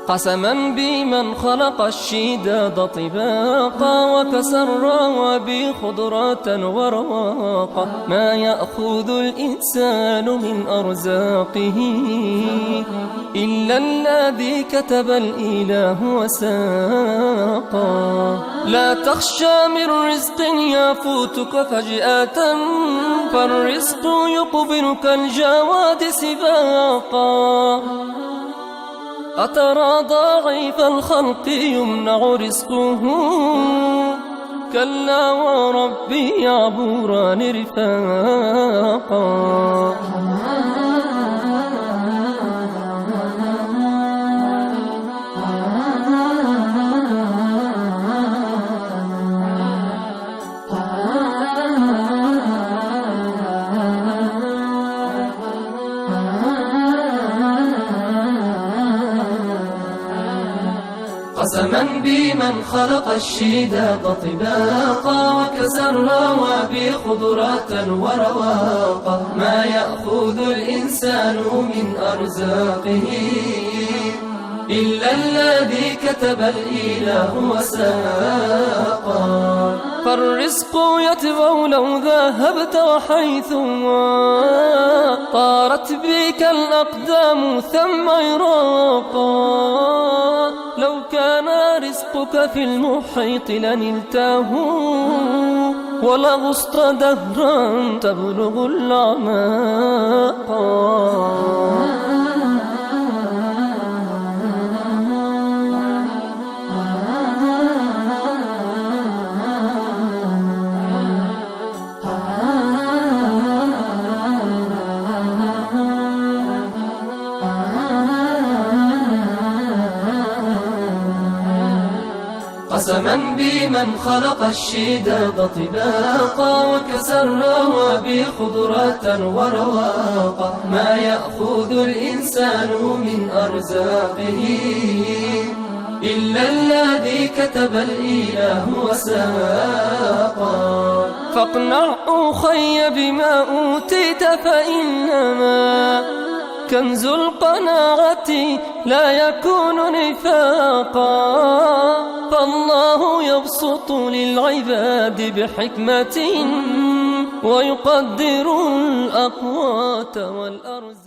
قسما بمن خلق الشداد طباقا وكسى الروابي خضرة ورواقا، ما يأخذ الإنسان من أرزاقه إلا الذي كتب الإله وساقا. لا تخشى من رزق يفوتك فجأة، فالرزق يقبل كالجواد سباقا. أترى ضعيف الخلق يمنع رزقه، كلا وربي يعبران رفاقا. قسما بمن خلق الشداد طباقا وكسى الروابي خضرة ورواقا، ما يأخذ الإنسان من أرزاقه إلا الذي كتب الإله وساقا. فالرزق يتبع لو ذهبت وحيثما طارت بك الأقدام ثم عراقا. لو كان رزقك في المحيط لنلته، ولغصت دهرا تبلغ الأعماقا. قسما بمن خلق الشداد طباقا وكسى الروابي خضرة ورواقا، ما يأخذ الإنسان من أرزاقه إلا الذي كتب الإله وساقا. فاقنع أخي بما أوتيت، فإنما كنز القناعة لا يكون نفاقا. فالله يبسط للعباد بحكمة ويقدر الأقوات والأرزاق.